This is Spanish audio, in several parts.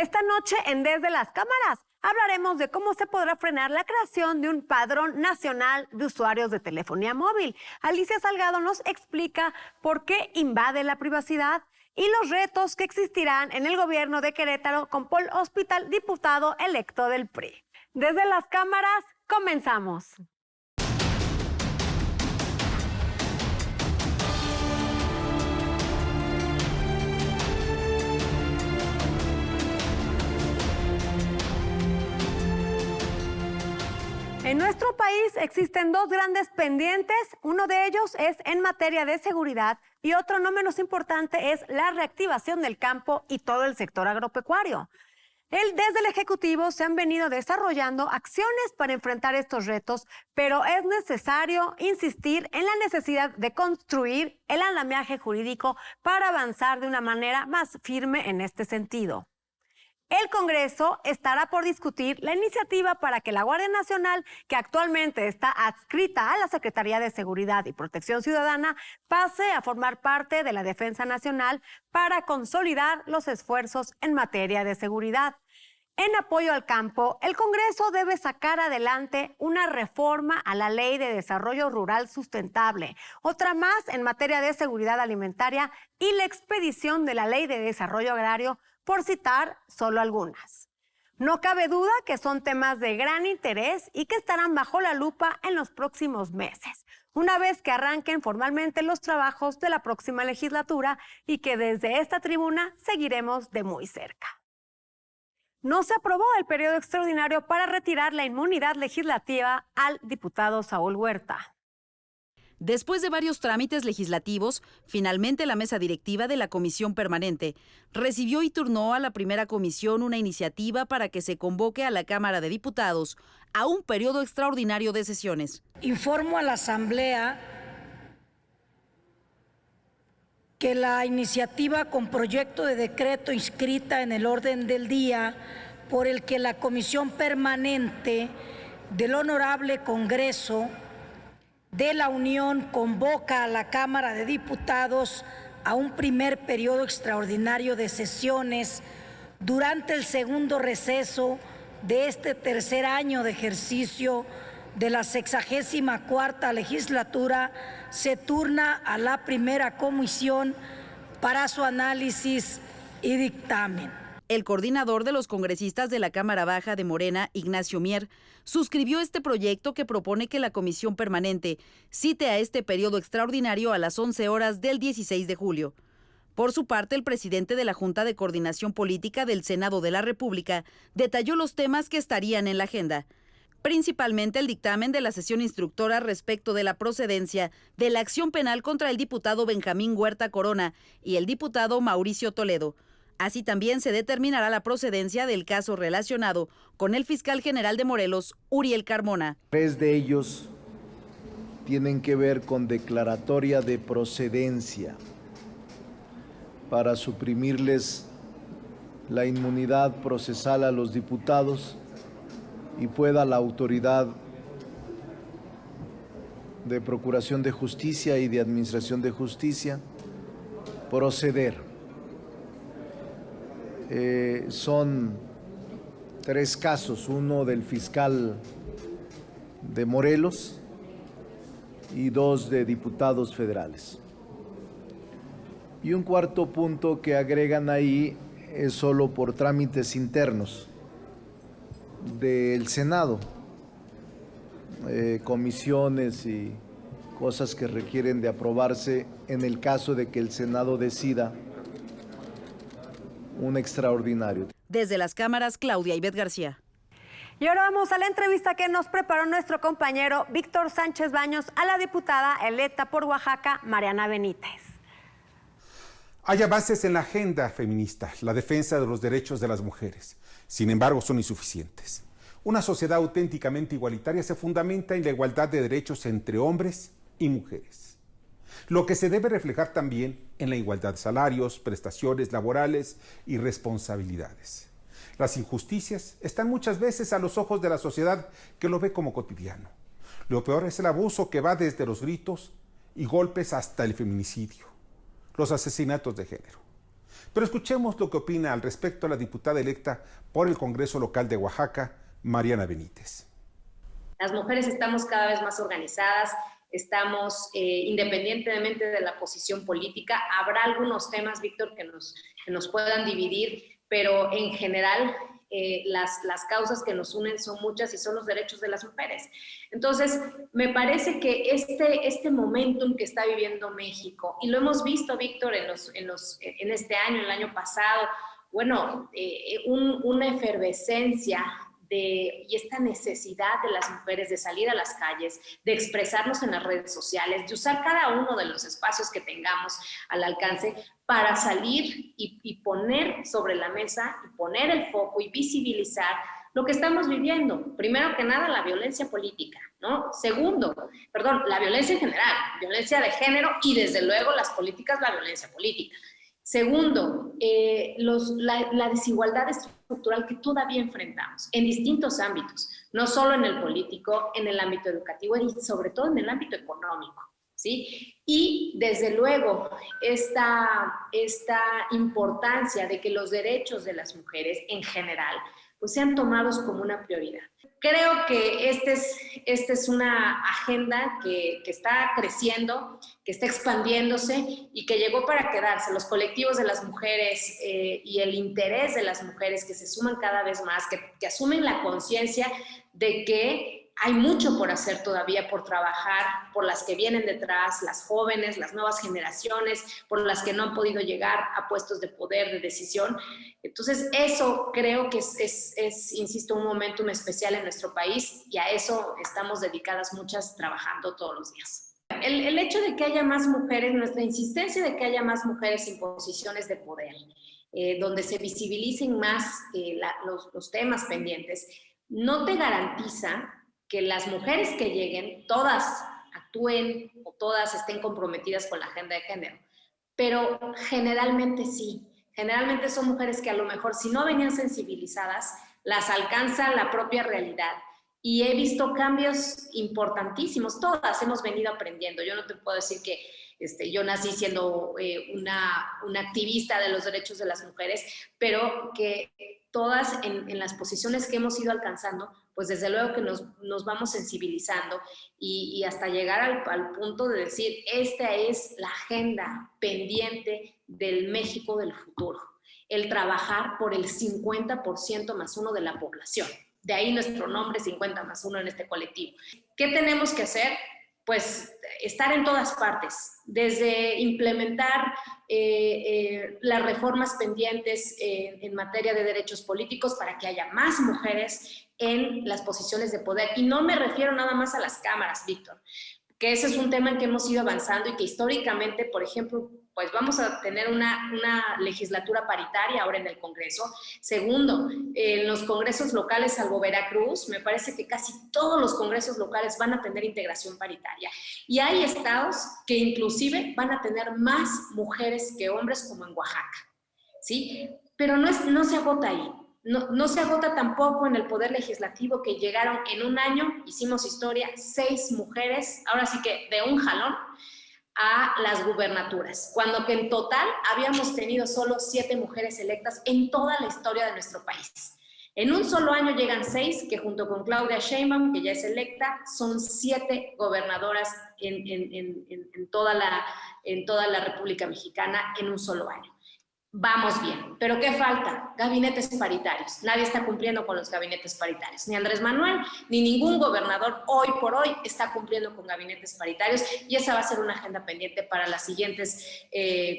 Esta noche en Desde las Cámaras hablaremos de cómo se podrá frenar la creación de un padrón nacional de usuarios de telefonía móvil. Alicia Salgado nos explica por qué invade la privacidad y los retos que existirán en el gobierno de Querétaro con Paul Hospital, diputado electo del PRI. Desde las Cámaras, comenzamos. En nuestro país existen dos grandes pendientes, uno de ellos es en materia de seguridad y otro no menos importante es la reactivación del campo y todo el sector agropecuario. Desde el Ejecutivo se han venido desarrollando acciones para enfrentar estos retos, pero es necesario insistir en la necesidad de construir el andamiaje jurídico para avanzar de una manera más firme en este sentido. El Congreso estará por discutir la iniciativa para que la Guardia Nacional, que actualmente está adscrita a la Secretaría de Seguridad y Protección Ciudadana, pase a formar parte de la Defensa Nacional para consolidar los esfuerzos en materia de seguridad. En apoyo al campo, el Congreso debe sacar adelante una reforma a la Ley de Desarrollo Rural Sustentable, otra más en materia de seguridad alimentaria y la expedición de la Ley de Desarrollo Agrario, por citar solo algunas. No cabe duda que son temas de gran interés y que estarán bajo la lupa en los próximos meses, una vez que arranquen formalmente los trabajos de la próxima legislatura y que desde esta tribuna seguiremos de muy cerca. No se aprobó el periodo extraordinario para retirar la inmunidad legislativa al diputado Saúl Huerta. Después de varios trámites legislativos, finalmente la mesa directiva de la Comisión Permanente recibió y turnó a la primera comisión una iniciativa para que se convoque a la Cámara de Diputados a un periodo extraordinario de sesiones. Informo a la Asamblea que la iniciativa con proyecto de decreto inscrita en el orden del día por el que la Comisión Permanente del Honorable Congreso de la Unión convoca a la Cámara de Diputados a un primer periodo extraordinario de sesiones durante el segundo receso de este tercer año de ejercicio de la 64ª legislatura, se turna a la primera comisión para su análisis y dictamen. El coordinador de los congresistas de la Cámara Baja de Morena, Ignacio Mier, suscribió este proyecto que propone que la Comisión Permanente cite a este periodo extraordinario a las 11 horas del 16 de julio. Por su parte, el presidente de la Junta de Coordinación Política del Senado de la República detalló los temas que estarían en la agenda, principalmente el dictamen de la sesión instructora respecto de la procedencia de la acción penal contra el diputado Benjamín Huerta Corona y el diputado Mauricio Toledo. Así también se determinará la procedencia del caso relacionado con el fiscal general de Morelos, Uriel Carmona. 3 de ellos tienen que ver con declaratoria de procedencia para suprimirles la inmunidad procesal a los diputados y pueda la autoridad de Procuración de Justicia y de Administración de Justicia proceder. Son 3 casos, uno del fiscal de Morelos y 2 de diputados federales. Y un cuarto punto que agregan ahí es solo por trámites internos del Senado, comisiones y cosas que requieren de aprobarse en el caso de que el Senado decida un extraordinario. Desde las cámaras, Claudia Ivette García. Y ahora vamos a la entrevista que nos preparó nuestro compañero Víctor Sánchez Baños a la diputada electa por Oaxaca, Mariana Benítez. Hay avances en la agenda feminista, la defensa de los derechos de las mujeres. Sin embargo, son insuficientes. Una sociedad auténticamente igualitaria se fundamenta en la igualdad de derechos entre hombres y mujeres, lo que se debe reflejar también en la igualdad de salarios, prestaciones laborales y responsabilidades. Las injusticias están muchas veces a los ojos de la sociedad que lo ve como cotidiano. Lo peor es el abuso que va desde los gritos y golpes hasta el feminicidio, los asesinatos de género. Pero escuchemos lo que opina al respecto la diputada electa por el Congreso Local de Oaxaca, Mariana Benítez. Las mujeres estamos cada vez más organizadas, estamos independientemente de la posición política. Habrá algunos temas, Víctor, que nos puedan dividir, pero en general las causas que nos unen son muchas y son los derechos de las mujeres. Entonces, me parece que este momentum que está viviendo México, y lo hemos visto, Víctor, en este año, el año pasado, bueno, una efervescencia y esta necesidad de las mujeres de salir a las calles, de expresarnos en las redes sociales, de usar cada uno de los espacios que tengamos al alcance para salir y poner sobre la mesa, y poner el foco y visibilizar lo que estamos viviendo. Primero que nada, la violencia política, ¿no? Segundo, la violencia en general, violencia de género y desde luego las políticas, la violencia política. Segundo, la desigualdad estructural que todavía enfrentamos en distintos ámbitos, no solo en el político, en el ámbito educativo y sobre todo en el ámbito económico, ¿sí? Y desde luego esta importancia de que los derechos de las mujeres en general pues sean tomados como una prioridad. Creo que esta es una agenda que está creciendo, que está expandiéndose y que llegó para quedarse. Los colectivos de las mujeres y el interés de las mujeres que se suman cada vez más, que asumen la conciencia de que hay mucho por hacer todavía, por trabajar, por las que vienen detrás, las jóvenes, las nuevas generaciones, por las que no han podido llegar a puestos de poder, de decisión. Entonces, eso creo que es, insisto, un momentum especial en nuestro país y a eso estamos dedicadas muchas trabajando todos los días. El hecho de que haya más mujeres, nuestra insistencia de que haya más mujeres en posiciones de poder, donde se visibilicen más los temas pendientes, no te garantiza que las mujeres que lleguen, todas actúen o todas estén comprometidas con la agenda de género, pero generalmente sí. Generalmente son mujeres que a lo mejor si no venían sensibilizadas, las alcanza la propia realidad. Y he visto cambios importantísimos, todas hemos venido aprendiendo. Yo no te puedo decir que yo nací siendo una activista de los derechos de las mujeres, pero que todas en las posiciones que hemos ido alcanzando, pues desde luego que nos vamos sensibilizando y hasta llegar al punto de decir, esta es la agenda pendiente del México del futuro, el trabajar por el 50% más uno de la población. De ahí nuestro nombre 50 más 1 en este colectivo. ¿Qué tenemos que hacer? Pues estar en todas partes, desde implementar las reformas pendientes en materia de derechos políticos para que haya más mujeres en las posiciones de poder. Y no me refiero nada más a las cámaras, Víctor, que ese es un tema en que hemos ido avanzando y que históricamente, por ejemplo, pues vamos a tener una legislatura paritaria ahora en el Congreso. Segundo, en los congresos locales, salvo Veracruz, me parece que casi todos los congresos locales van a tener integración paritaria. Y hay estados que inclusive van a tener más mujeres que hombres, como en Oaxaca, ¿sí? Pero no se agota ahí. No se agota tampoco en el Poder Legislativo, que llegaron en un año, hicimos historia, 6 mujeres, ahora sí que de un jalón, a las gubernaturas, cuando que en total habíamos tenido solo 7 mujeres electas en toda la historia de nuestro país. En un solo año llegan 6, que junto con Claudia Sheinbaum, que ya es electa, son 7 gobernadoras en toda la República Mexicana en un solo año. Vamos bien, pero ¿qué falta? Gabinetes paritarios. Nadie está cumpliendo con los gabinetes paritarios. Ni Andrés Manuel, ni ningún gobernador hoy por hoy está cumpliendo con gabinetes paritarios, y esa va a ser una agenda pendiente para los siguientes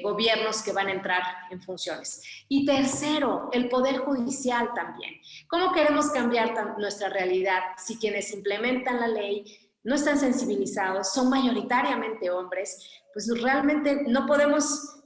gobiernos que van a entrar en funciones. Y tercero, el Poder Judicial también. ¿Cómo queremos cambiar nuestra realidad si quienes implementan la ley no están sensibilizados, son mayoritariamente hombres? Pues realmente no podemos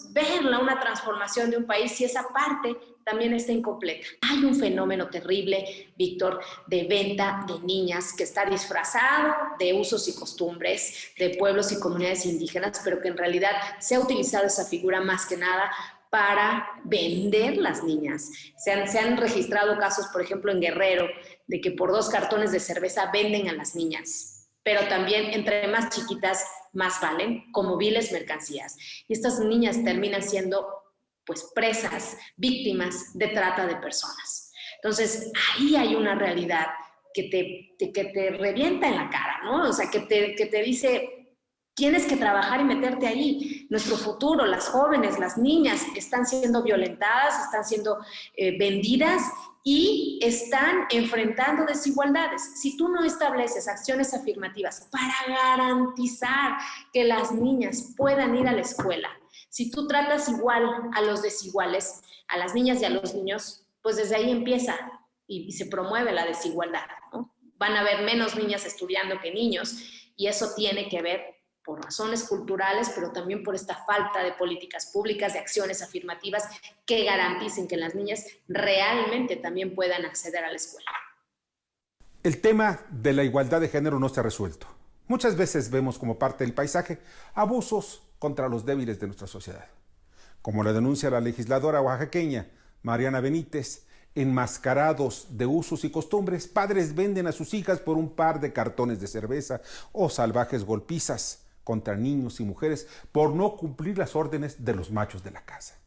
ver una transformación de un país si esa parte también está incompleta. Hay un fenómeno terrible, Víctor, de venta de niñas que está disfrazado de usos y costumbres de pueblos y comunidades indígenas, pero que en realidad se ha utilizado esa figura más que nada para vender las niñas. Se han registrado casos, por ejemplo, en Guerrero, de que por 2 cartones de cerveza venden a las niñas. Pero también, entre más chiquitas, más valen, como viles mercancías. Y estas niñas terminan siendo pues presas, víctimas de trata de personas. Entonces, ahí hay una realidad que te revienta en la cara, ¿no? O sea, que te dice, tienes que trabajar y meterte ahí. Nuestro futuro, las jóvenes, las niñas están siendo violentadas, están siendo vendidas y están enfrentando desigualdades. Si tú no estableces acciones afirmativas para garantizar que las niñas puedan ir a la escuela, si tú tratas igual a los desiguales, a las niñas y a los niños, pues desde ahí empieza y se promueve la desigualdad, ¿no? Van a haber menos niñas estudiando que niños y eso tiene que ver por razones culturales, pero también por esta falta de políticas públicas, de acciones afirmativas que garanticen que las niñas realmente también puedan acceder a la escuela. El tema de la igualdad de género no se ha resuelto. Muchas veces vemos como parte del paisaje abusos contra los débiles de nuestra sociedad, como la denuncia la legisladora oaxaqueña Mariana Benítez. Enmascarados de usos y costumbres, padres venden a sus hijas por un par de cartones de cerveza o salvajes golpizas contra niños y mujeres por no cumplir las órdenes de los machos de la casa.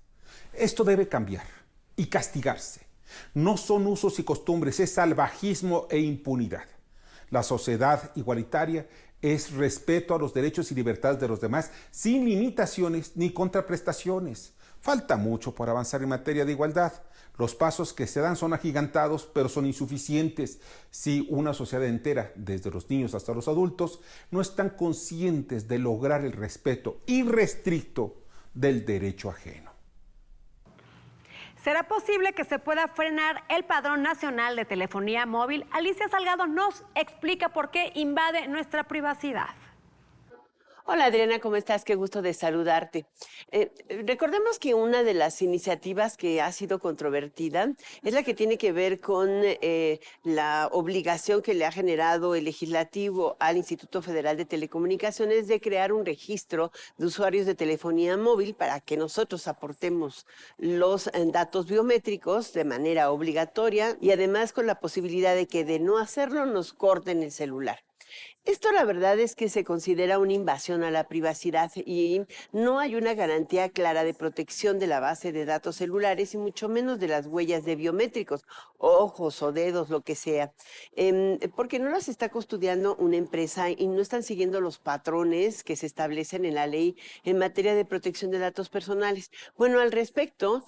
Esto debe cambiar y castigarse. No son usos y costumbres, es salvajismo e impunidad. La sociedad igualitaria es respeto a los derechos y libertades de los demás sin limitaciones ni contraprestaciones. Falta mucho por avanzar en materia de igualdad. Los pasos que se dan son agigantados, pero son insuficientes si una sociedad entera, desde los niños hasta los adultos, no están conscientes de lograr el respeto irrestricto del derecho ajeno. ¿Será posible que se pueda frenar el Padrón Nacional de Telefonía Móvil? Alicia Salgado nos explica por qué invade nuestra privacidad. Hola Adriana, ¿cómo estás? Qué gusto de saludarte. Recordemos que una de las iniciativas que ha sido controvertida es la que tiene que ver con la obligación que le ha generado el legislativo al Instituto Federal de Telecomunicaciones de crear un registro de usuarios de telefonía móvil para que nosotros aportemos los datos biométricos de manera obligatoria y además con la posibilidad de que de no hacerlo nos corten el celular. Esto la verdad es que se considera una invasión a la privacidad y no hay una garantía clara de protección de la base de datos celulares y mucho menos de las huellas de biométricos, ojos o dedos, lo que sea, porque no las está custodiando una empresa y no están siguiendo los patrones que se establecen en la ley en materia de protección de datos personales. Bueno, al respecto,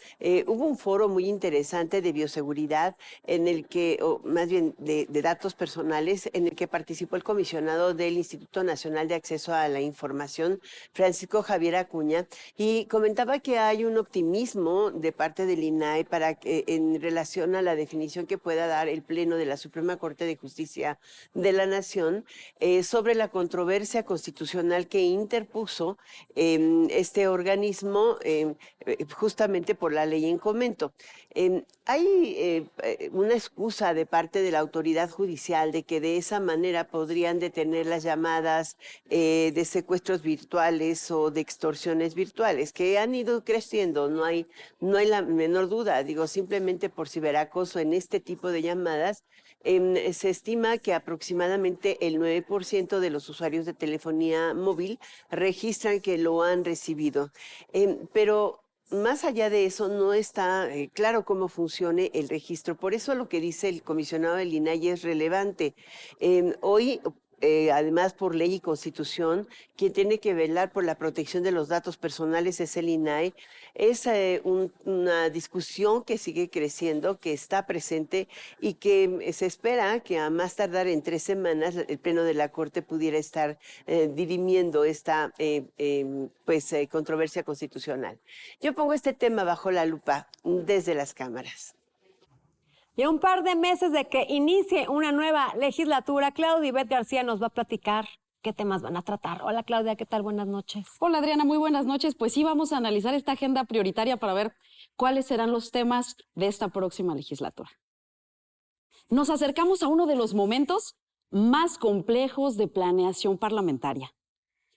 hubo un foro muy interesante de bioseguridad en el que, o más bien de datos personales, en el que participó el comisionado del Instituto Nacional de Acceso a la Información, Francisco Javier Acuña, y comentaba que hay un optimismo de parte del INAI para que, en relación a la definición que pueda dar el Pleno de la Suprema Corte de Justicia de la Nación sobre la controversia constitucional que interpuso este organismo justamente por la ley en comento. Hay una excusa de parte de la autoridad judicial de que de esa manera podrían detener las llamadas de secuestros virtuales o de extorsiones virtuales, que han ido creciendo, no hay la menor duda. Digo, simplemente por ciberacoso en este tipo de llamadas, se estima que aproximadamente el 9% de los usuarios de telefonía móvil registran que lo han recibido. Pero más allá de eso, no está claro cómo funcione el registro. Por eso lo que dice el comisionado del INAI es relevante. Hoy, además por ley y constitución, quien tiene que velar por la protección de los datos personales es el INAI. Es una discusión que sigue creciendo, que está presente y que se espera que a más tardar en 3 semanas el Pleno de la Corte pudiera estar dirimiendo esta controversia constitucional. Yo pongo este tema bajo la lupa desde las cámaras. Y a un par de meses de que inicie una nueva legislatura, Claudia Ivette García nos va a platicar qué temas van a tratar. Hola Claudia, ¿qué tal? Buenas noches. Hola Adriana, muy buenas noches. Pues sí, vamos a analizar esta agenda prioritaria para ver cuáles serán los temas de esta próxima legislatura. Nos acercamos a uno de los momentos más complejos de planeación parlamentaria.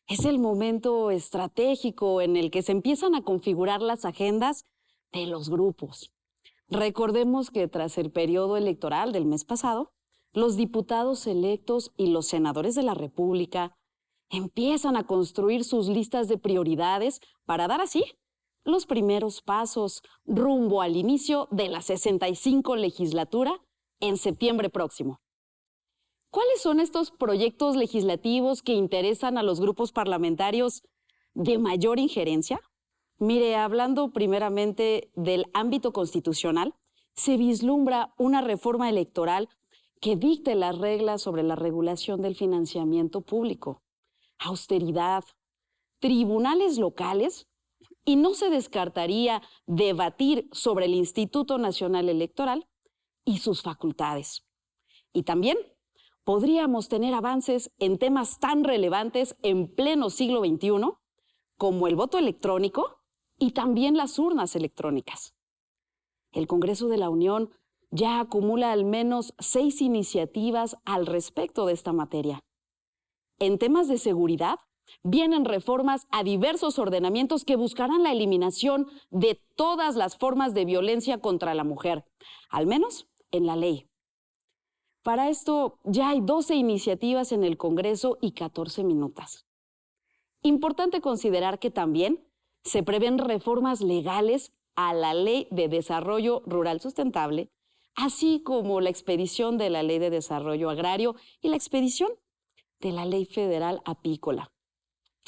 Es el momento estratégico en el que se empiezan a configurar las agendas de los grupos. Recordemos que tras el periodo electoral del mes pasado, los diputados electos y los senadores de la República empiezan a construir sus listas de prioridades para dar así los primeros pasos rumbo al inicio de la 65 legislatura en septiembre próximo. ¿Cuáles son estos proyectos legislativos que interesan a los grupos parlamentarios de mayor injerencia? Mire, hablando primeramente del ámbito constitucional, se vislumbra una reforma electoral que dicte las reglas sobre la regulación del financiamiento público, austeridad, tribunales locales, y no se descartaría debatir sobre el Instituto Nacional Electoral y sus facultades. Y también podríamos tener avances en temas tan relevantes en pleno siglo XXI como el voto electrónico y también las urnas electrónicas. El Congreso de la Unión ya acumula al menos 6 iniciativas al respecto de esta materia. En temas de seguridad, vienen reformas a diversos ordenamientos que buscarán la eliminación de todas las formas de violencia contra la mujer, al menos en la ley. Para esto ya hay 12 iniciativas en el Congreso y 14 minutas. Importante considerar que también se prevén reformas legales a la Ley de Desarrollo Rural Sustentable, así como la expedición de la Ley de Desarrollo Agrario y la expedición de la Ley Federal Apícola.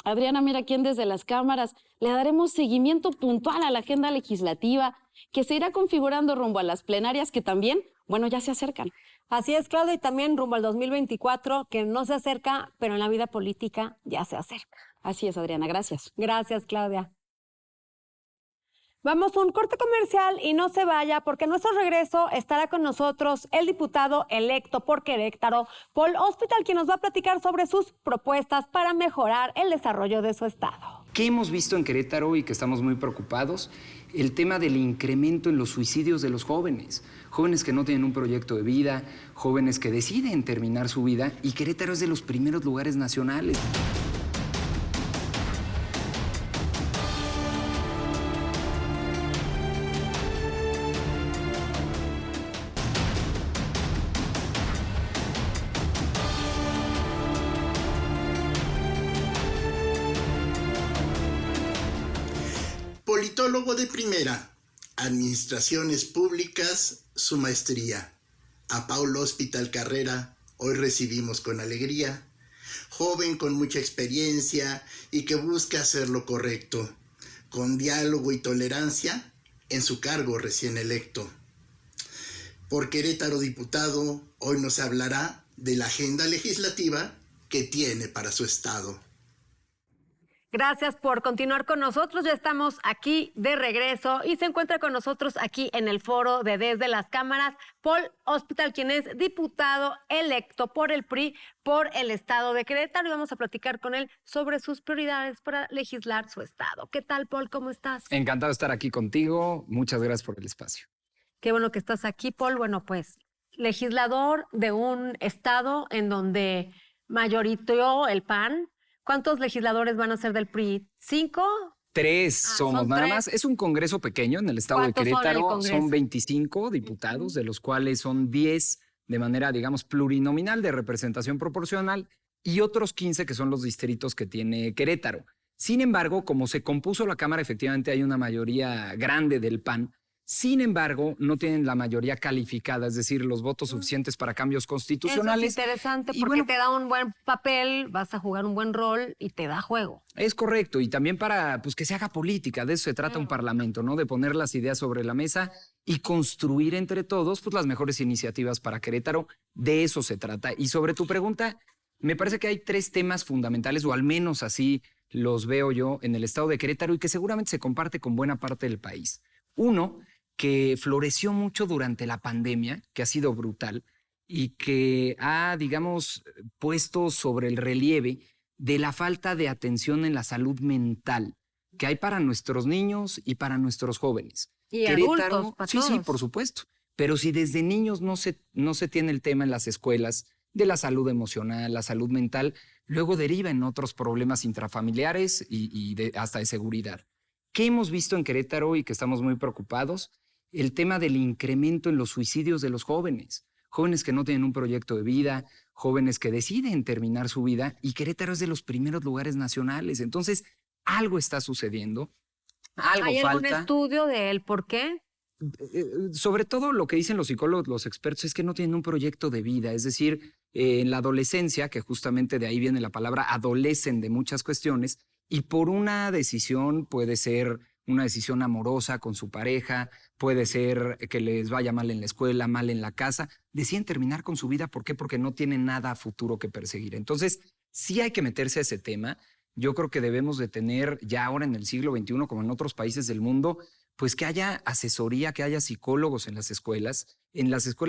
Adriana, mira, aquí desde las cámaras le daremos seguimiento puntual a la agenda legislativa que se irá configurando rumbo a las plenarias que también, bueno, ya se acercan. Así es, Claudia, y también rumbo al 2024, que no se acerca, pero en la vida política ya se acerca. Así es, Adriana, gracias. Gracias, Claudia. Vamos a un corte comercial y no se vaya, porque en nuestro regreso estará con nosotros el diputado electo por Querétaro, Paul Hospital, quien nos va a platicar sobre sus propuestas para mejorar el desarrollo de su estado. ¿Qué hemos visto en Querétaro y que estamos muy preocupados? El tema del incremento en los suicidios de los jóvenes. Jóvenes que no tienen un proyecto de vida, jóvenes que deciden terminar su vida, y Querétaro es de los primeros lugares nacionales. Politólogo de primera, Administraciones Públicas, su maestría. A Paul Hospital Carrera, hoy recibimos con alegría. Joven con mucha experiencia y que busca hacer lo correcto, con diálogo y tolerancia en su cargo recién electo. Por Querétaro diputado, hoy nos hablará de la agenda legislativa que tiene para su estado. Gracias por continuar con nosotros. Ya estamos aquí de regreso y se encuentra con nosotros aquí en el foro de Desde las Cámaras Paul Hospital, quien es diputado electo por el PRI por el estado de Querétaro, y vamos a platicar con él sobre sus prioridades para legislar su estado. ¿Qué tal, Paul? ¿Cómo estás? Encantado de estar aquí contigo. Muchas gracias por el espacio. Qué bueno que estás aquí, Paul. Bueno, pues legislador de un estado en donde mayoritó el PAN. ¿Cuántos legisladores van a ser del PRI? ¿5? 3 somos nada 3. más. Es un congreso pequeño en el estado de Querétaro. Son 25 diputados, de los cuales son 10 de manera, digamos, plurinominal de representación proporcional y otros 15 que son los distritos que tiene Querétaro. Sin embargo, como se compuso la Cámara, efectivamente hay una mayoría grande del PAN. Sin embargo, no tienen la mayoría calificada, es decir, los votos suficientes para cambios constitucionales. Eso es interesante Y porque bueno, te da un buen papel, vas a jugar un buen rol y te da juego. es correcto, y también para que se haga política, de eso se trata un parlamento, ¿no? De poner las ideas sobre la mesa y construir entre todos las mejores iniciativas para Querétaro, de eso se trata. Y sobre tu pregunta, me parece que hay 3 temas fundamentales, o al menos así los veo yo en el estado de Querétaro y que seguramente se comparte con buena parte del país. Uno, que floreció mucho durante la pandemia, que ha sido brutal y que ha, digamos, puesto sobre el relieve de la falta de atención en la salud mental que hay para nuestros niños y para nuestros jóvenes. Y adultos, para sí, todos. por supuesto. Pero si desde niños no se tiene el tema en las escuelas de la salud emocional, la salud mental, luego deriva en otros problemas intrafamiliares y hasta de seguridad. ¿Qué hemos visto en Querétaro y que estamos muy preocupados? El tema del incremento en los suicidios de los jóvenes. Jóvenes que no tienen un proyecto de vida, jóvenes que deciden terminar su vida, y Querétaro es de los primeros lugares nacionales. Entonces, algo está sucediendo. Algo ¿Hay algún falta. estudio del por qué? Sobre todo lo que dicen los psicólogos, los expertos, es que no tienen un proyecto de vida. Es decir, en la adolescencia, que justamente de ahí viene la palabra, adolecen de muchas cuestiones y por una decisión, puede ser una decisión amorosa con su pareja, puede ser que les vaya mal en la escuela, mal en la casa, deciden terminar con su vida. ¿Por qué? Porque no tienen nada a futuro que perseguir. Entonces, sí hay que meterse a ese tema. Yo creo que debemos de tener ya ahora en el siglo XXI, como en otros países del mundo, pues que haya asesoría, que haya psicólogos en las escuelas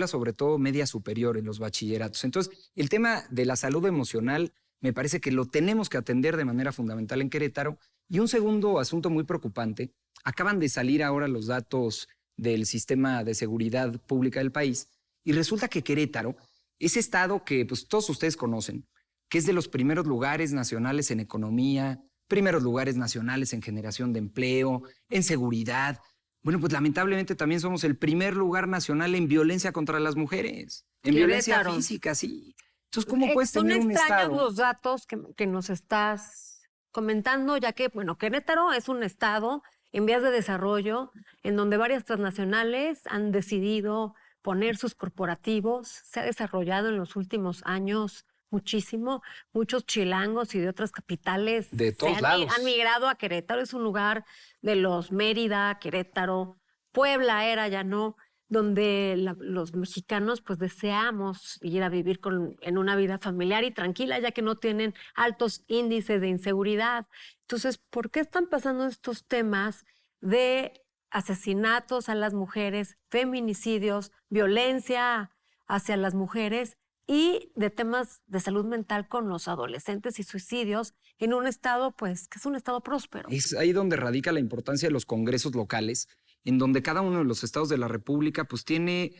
sobre todo media superior, en los bachilleratos. Entonces, el tema de la salud emocional me parece que lo tenemos que atender de manera fundamental en Querétaro. Y un segundo asunto muy preocupante, acaban de salir ahora los datos del sistema de seguridad pública del país y resulta que Querétaro, ese estado que pues todos ustedes conocen, que es de los primeros lugares nacionales en economía, primeros lugares nacionales en generación de empleo, en seguridad. Bueno, pues lamentablemente también somos el primer lugar nacional en violencia contra las mujeres, en violencia Querétaro. física, sí. Entonces, ¿cómo puedes tener un Son extraños estado? los datos que nos estás comentando, ya que, bueno, Querétaro es un estado en vías de desarrollo, en donde varias transnacionales han decidido poner sus corporativos. Se ha desarrollado en los últimos años muchísimo. Muchos chilangos y de otras capitales De todos lados. han migrado a Querétaro. Es un lugar de los Mérida, Querétaro, Puebla era, ya no, donde los mexicanos pues deseamos ir a vivir en una vida familiar y tranquila, ya que no tienen altos índices de inseguridad. Entonces, ¿por qué están pasando estos temas de asesinatos a las mujeres, feminicidios, violencia hacia las mujeres y de temas de salud mental con los adolescentes y suicidios en un estado, pues, que es un estado próspero? Es ahí donde radica la importancia de los congresos locales, en donde cada uno de los estados de la República pues tiene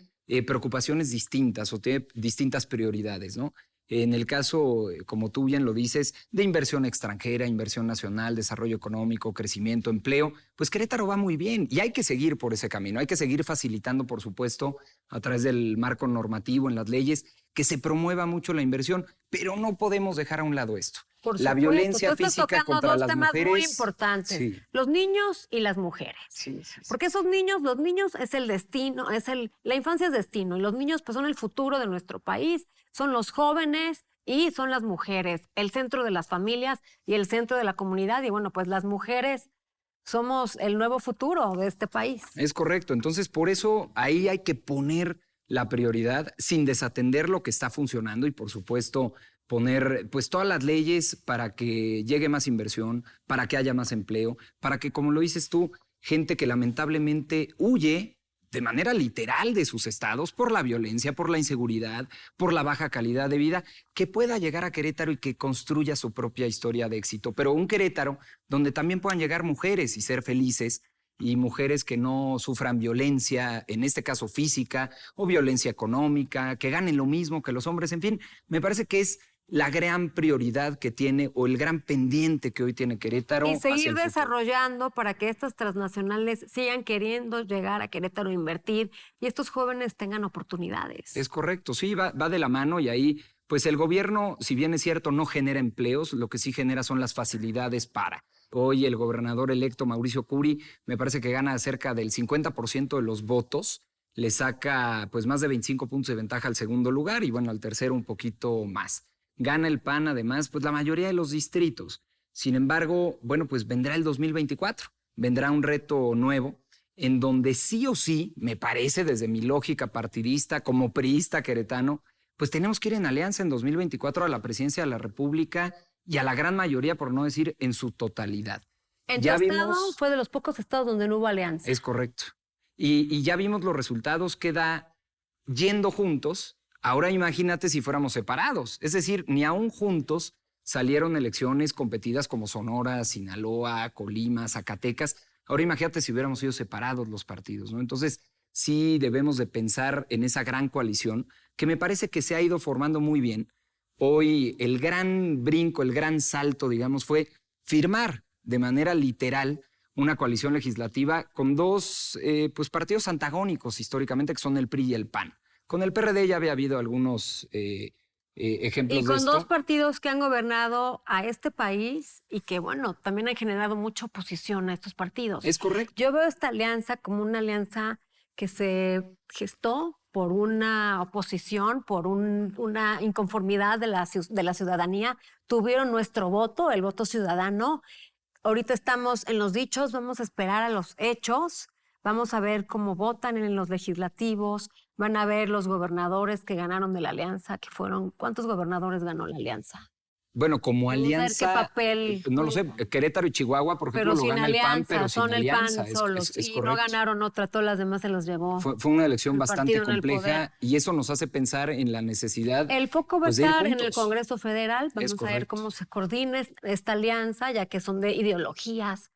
preocupaciones distintas o tiene distintas prioridades, ¿no? En el caso, como tú bien lo dices, de inversión extranjera, inversión nacional, desarrollo económico, crecimiento, empleo, pues Querétaro va muy bien y hay que seguir por ese camino. Hay que seguir facilitando, por supuesto, a través del marco normativo en las leyes, que se promueva mucho la inversión, pero no podemos dejar a un lado esto. Por La supuesto. violencia Tú estás física tocando contra dos las temas mujeres. muy importantes, Sí. los niños y las mujeres. Sí, sí, sí. Porque esos niños, los niños es el destino, la infancia es destino, y los niños pues son el futuro de nuestro país, son los jóvenes y son las mujeres, el centro de las familias y el centro de la comunidad, y bueno, pues las mujeres somos el nuevo futuro de este país. Es correcto. Entonces, por eso ahí hay que poner la prioridad sin desatender lo que está funcionando y, por supuesto, poner pues todas las leyes para que llegue más inversión, para que haya más empleo, para que, como lo dices tú, gente que lamentablemente huye de manera literal de sus estados por la violencia, por la inseguridad, por la baja calidad de vida, que pueda llegar a Querétaro y que construya su propia historia de éxito. Pero un Querétaro donde también puedan llegar mujeres y ser felices, y mujeres que no sufran violencia, en este caso física, o violencia económica, que ganen lo mismo que los hombres. En fin, me parece que es la gran prioridad que tiene o el gran pendiente que hoy tiene Querétaro. Y hacia seguir el futuro. desarrollando para que estas transnacionales sigan queriendo llegar a Querétaro a invertir y estos jóvenes tengan oportunidades. Es correcto, sí, va de la mano y ahí, pues el gobierno, si bien es cierto, no genera empleos, lo que sí genera son las facilidades para. Hoy el gobernador electo Mauricio Curi me parece que gana cerca del 50% de los votos, le saca pues más de 25 puntos de ventaja al segundo lugar y bueno, al tercero un poquito más. Gana el PAN además pues la mayoría de los distritos. Sin embargo, bueno, pues vendrá el 2024, vendrá un reto nuevo en donde sí o sí, me parece desde mi lógica partidista como priista queretano, pues tenemos que ir en alianza en 2024 a la presidencia de la República y a la gran mayoría, por no decir en su totalidad. En Ya tu estado vimos- fue de los pocos estados donde no hubo alianza. Es correcto. Y ya vimos los resultados que da yendo juntos. Ahora imagínate si fuéramos separados. Es decir, ni aún juntos salieron elecciones competidas como Sonora, Sinaloa, Colima, Zacatecas. Ahora imagínate si hubiéramos sido separados los partidos, ¿no? Entonces, sí debemos de pensar en esa gran coalición que me parece que se ha ido formando muy bien. Hoy el gran brinco, el gran salto, digamos, fue firmar de manera literal una coalición legislativa con dos pues partidos antagónicos históricamente, que son el PRI y el PAN. Con el PRD ya había habido algunos ejemplos Y de con esto. dos partidos que han gobernado a este país y que, bueno, también han generado mucha oposición a estos partidos. Es correcto. Yo veo esta alianza como una alianza que se gestó por una oposición, por una inconformidad de la ciudadanía. Tuvieron nuestro voto, el voto ciudadano. Ahorita estamos en los dichos, vamos a esperar a los hechos. Vamos a ver cómo votan en los legislativos, van a ver los gobernadores que ganaron de la alianza, que fueron, ¿cuántos gobernadores ganó la alianza? Bueno, como Vamos a ver alianza, qué papel no lo sé, Querétaro y Chihuahua, por ejemplo, pero lo sin gana el PAN, alianza, pero sin son el alianza. PAN solos, es y correcto. no ganaron otra, todas las demás se los llevó. Fue una elección el bastante partido en el poder. compleja y eso nos hace pensar en la necesidad. El foco va a pues, de ir estar en el juntos. Congreso Federal, Es vamos a ver correcto. cómo se coordina esta alianza, ya que son de ideologías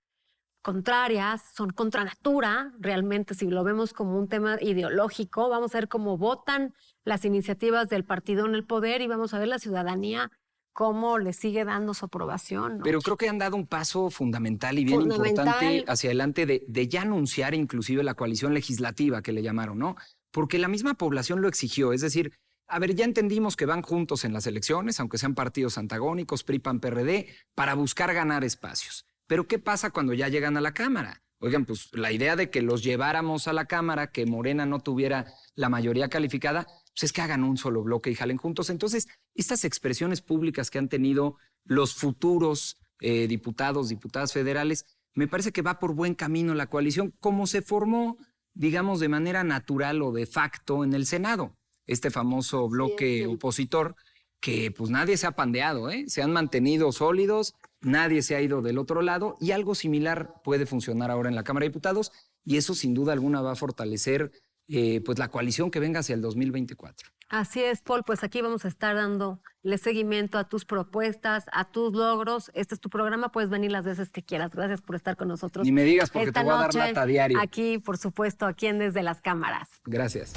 contrarias, son contra natura, realmente si lo vemos como un tema ideológico, vamos a ver cómo votan las iniciativas del partido en el poder y vamos a ver la ciudadanía cómo le sigue dando su aprobación, ¿no? Pero creo que han dado un paso fundamental y bien importante hacia adelante de ya anunciar inclusive la coalición legislativa que le llamaron, ¿no? Porque la misma población lo exigió, es decir, a ver, ya entendimos que van juntos en las elecciones, aunque sean partidos antagónicos, PRI, PAN, PRD, para buscar ganar espacios. Pero ¿qué pasa cuando ya llegan a la Cámara? Oigan, pues la idea de que los lleváramos a la Cámara, que Morena no tuviera la mayoría calificada, pues es que hagan un solo bloque y jalen juntos. Entonces, estas expresiones públicas que han tenido los futuros diputados, diputadas federales, me parece que va por buen camino la coalición, como se formó, digamos, de manera natural o de facto en el Senado. Este famoso bloque opositor, que pues nadie se ha pandeado, ¿eh? Se han mantenido sólidos, nadie se ha ido del otro lado y algo similar puede funcionar ahora en la Cámara de Diputados y eso sin duda alguna va a fortalecer pues la coalición que venga hacia el 2024. Así es, Paul, pues aquí vamos a estar dándole seguimiento a tus propuestas, a tus logros. Este es tu programa, puedes venir las veces que quieras. Gracias por estar con nosotros. Ni me digas porque esta te voy a dar noche, lata diario. Aquí, por supuesto, aquí en Desde las Cámaras. Gracias.